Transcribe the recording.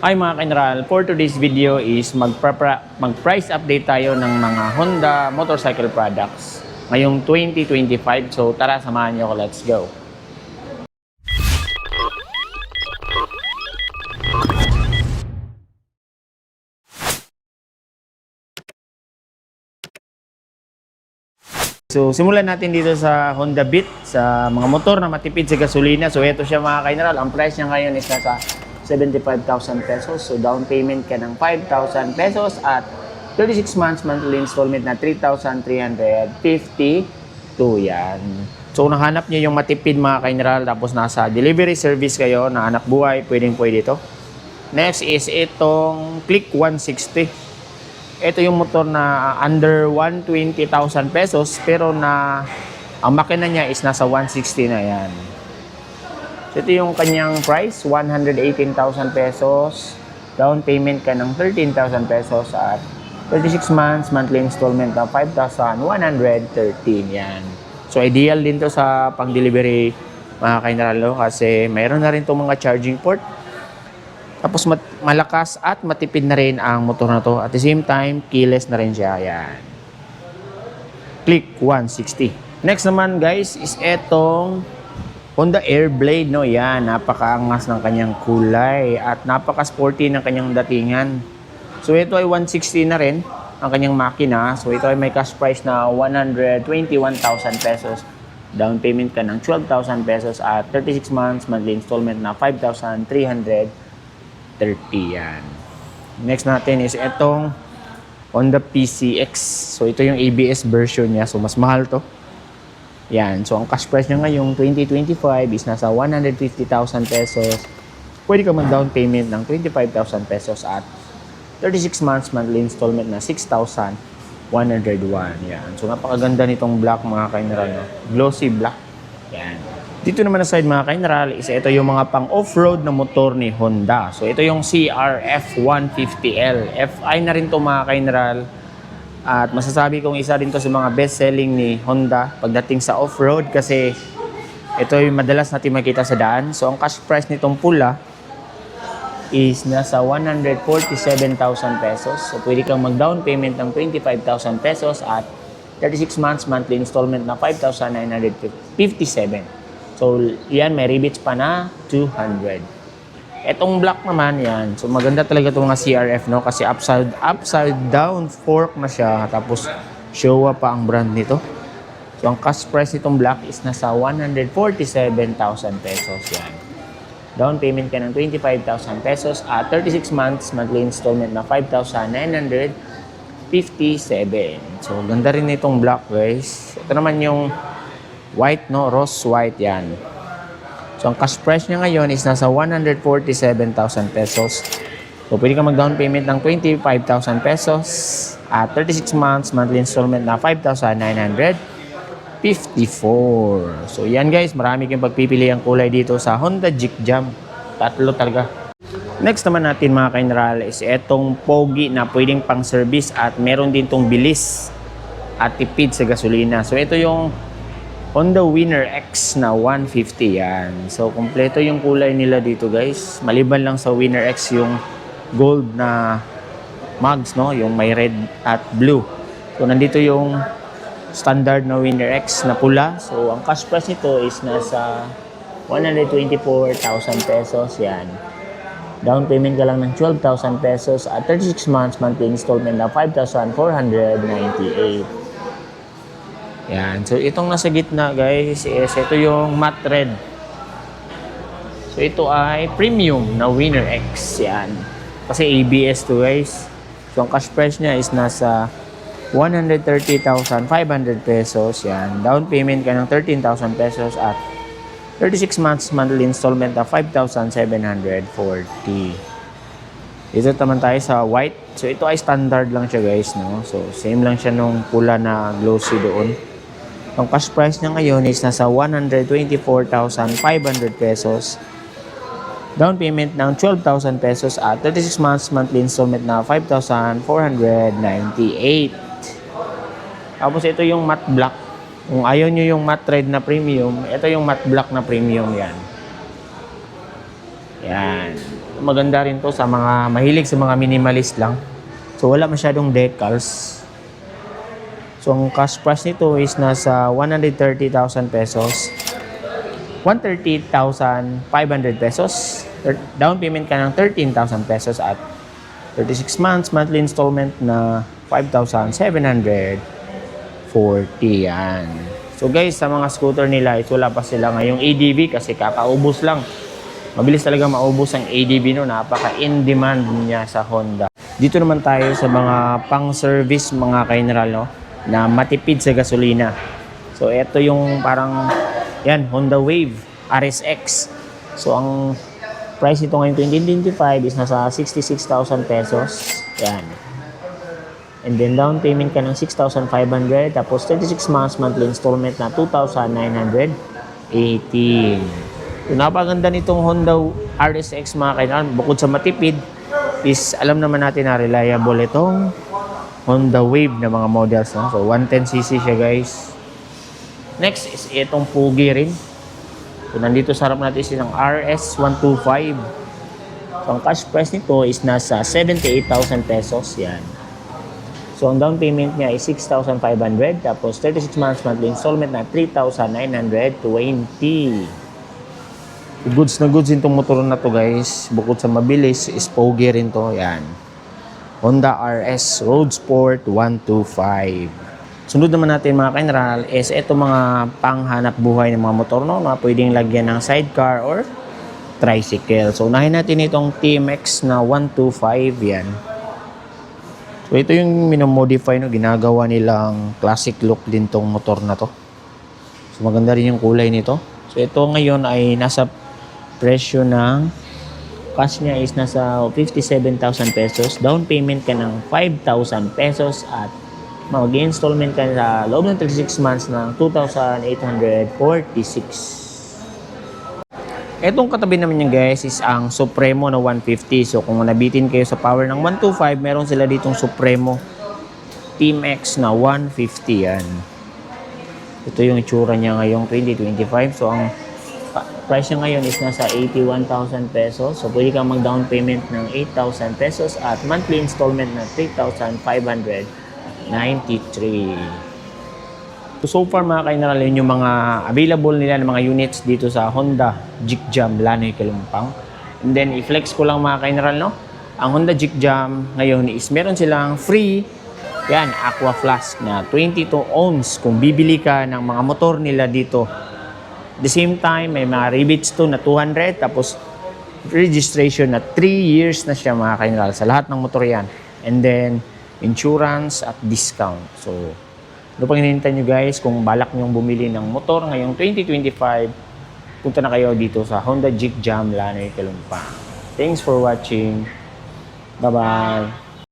Hi mga ka-Enral, for today's video is mag-price update tayo ng mga Honda motorcycle products ngayong 2025. So tara, samahan niyo ako, let's go. So simulan natin dito sa Honda Beat, sa mga motor na matipid sa gasolina. So ito siya mga ka-Enral, ang price niya ngayon is nasa 75,000 pesos. So down payment ka ng 5,000 pesos at 36 months monthly installment na 3,352 yan. So nahanap niyo yung matipid mga ka-Enral, tapos nasa delivery service kayo na anak buhay, pwedeng ito. Next is itong Click 160. Ito yung motor na under 120,000 pesos pero na ang makina niya is nasa 160 na yan. So ito yung kanyang price, 118,000 pesos. Down payment ka ng 13,000 pesos at 36 months monthly installment na 5,113 yan. So ideal din to sa pang-delivery mga ka-Enral kasi mayroon na rin itong mga charging port. Tapos malakas at matipid na rin ang motor na to. At the same time, keyless na rin siya. Yan. Click 160. Next naman guys is etong Honda Airblade, no? Yan, napakaangas ng kanyang kulay at napaka-sporty ng kanyang datingan. So ito ay 160 na rin ang kanyang makina. So ito ay may cash price na 121,000 pesos. Down payment ka ng 12,000 pesos at 36 months monthly installment na 5,330 yan. Next natin is itong Honda PCX. So ito yung ABS version niya. So mas mahal to. Yan. So, ang cash price niya ngayong 2025 is nasa 150,000 pesos. Pwede ka mag-down payment ng 25,000 pesos at 36 months monthly installment na 6,101. Yan. So, napakaganda nitong black mga ka-Enral, no? Glossy black. Yan. Dito naman na side mga ka-Enral is ito yung mga pang off-road na motor ni Honda. So, ito yung CRF 150L. FI na rin to mga ka-Enral. At masasabi kong isa rin to sa mga best-selling ni Honda pagdating sa off-road kasi ito yung madalas natin makita sa daan. So, ang cash price nitong pula is nasa 147,000 pesos. So, pwede kang mag-down payment ng 25,000 pesos at 36 months monthly installment na 5,957. So, yan, may rebates pa na 200. Etong black naman yan. So maganda talaga itong mga CRF, no? Kasi upside down fork na siya. Tapos Showa pa ang brand nito. So ang cash price nitong black is nasa 147,000 pesos yan. Down payment ka ng 25,000 pesos at 36 months monthly installment na 5,957. So ganda rin itong black guys. Ito naman yung white, no? Rose white yan. So, ang cash price niya ngayon is nasa 147,000 pesos. So, pwede ka mag-down payment ng 25,000 pesos at 36 months monthly installment na 5,954. So, yan guys. Marami kang pagpipili ang kulay dito sa Honda Jeep Jam. Tatlo talaga. Next naman natin mga ka-Enral is etong pogi na pwedeng pang service at meron din tong bilis at tipid sa gasolina. So, ito yung Honda Winner X na 150 yan. So, kompleto yung kulay nila dito guys. Maliban lang sa Winner X yung gold na mugs, no? Yung may red at blue. So, nandito yung standard na Winner X na pula. So, ang cash price nito is nasa 124,000 pesos yan. Down payment ka lang ng 12,000 pesos at 36 months monthly installment na 5,498. Yan. So, itong nasa gitna, guys, is ito yung matte red. So, ito ay premium na Winner X. Yan. Kasi ABS to, guys. So, ang cash price niya is nasa 130,500 pesos. Yan. Down payment ka ng 13,000 pesos at 36 months monthly installment na 5,740. Dito naman tayo sa white. So, ito ay standard lang siya, guys, no? So, same lang siya nung pula na glossy doon. Ang cash price niya ngayon is nasa 124,500 pesos. Down payment ng 12,000 pesos at 36 months monthly installment na 5,498. Tapos ito yung matte black. Kung ayaw nyo yung matte red na premium, ito yung matte black na premium yan. Yan. Maganda rin to sa mga mahilig sa mga minimalist lang. So wala masyadong decals. So ang cash price nito is nasa 130,000 pesos. 130,500 pesos. Down payment ka ng 13,000 pesos at 36 months, monthly installment na 5,740 yan. So guys, sa mga scooter nila, wala pa sila ngayong ADB kasi kakaubos lang. Mabilis talaga maubos ang ADB no, napaka-in demand niya sa Honda. Dito naman tayo sa mga pang-service mga ka-general no, na matipid sa gasolina. So ito yung parang yan, Honda Wave RSX. So ang price nito ngayon 2025 is nasa 66,000 pesos. Yan. And then down payment ka ng 6,500 tapos 36 months monthly installment na 2,918. So napaganda nitong Honda RSX mga kainan. Bukod sa matipid is alam naman natin na reliable itong Honda Wave na mga models. No? So 110cc siya guys. Next is itong Pugi rin. So, nandito sa harap natin is isang RS125. So, ang cash price nito is nasa 78,000 pesos. Yan. So, ang down payment niya is 6,500. Tapos, 36 months monthly installment na 3,920. So, goods na goods itong motor na to guys. Bukod sa mabilis, is pogi rin to. Yan. Honda RS Road Sport 125. Sunod naman natin mga ka-general is ito mga panghanap buhay ng mga motor no, mga pwedeng lagyan ng sidecar or tricycle. So unahin natin itong TMX na 125 yan. So ito yung minomodify no, ginagawa nilang classic look din tong motor na to. So maganda rin yung kulay nito. So ito ngayon ay nasa presyo ng cash niya is nasa 57,000 pesos. Down payment ka ng 5,000 pesos at mag-installment ka sa loob ng 36 months ng 2,846. Etong katabi naman niya guys is ang Supremo na 150. So kung nabitin kayo sa power ng 125, meron sila ditong Supremo Team X na 150 yan. Ito yung itsura niya ngayong 2025. So ang price niya ngayon is nasa 81,000 pesos. So pwede kang mag-down payment ng 8,000 pesos at monthly installment na 3,593. So far mga ka-general, yun yung mga available nila ng mga units dito sa Honda Jeep Jam Lanoy Calumpang. And then i-flex ko lang mga ka-general no. Ang Honda Jeep Jam ngayon is meron silang free yan, Aqua Flask na 22 ounce kung bibili ka ng mga motor nila dito. At the same time, may mga rebates to na 200 tapos registration na 3 years na siya mga ka-general sa lahat ng motor yan. And then insurance at discount. So, ano pang hinihintay nyo guys? Kung balak nyong bumili ng motor ngayong 2025, punta na kayo dito sa Honda Jeep Jam Lanoy Calumpang. Thanks for watching. Bye-bye.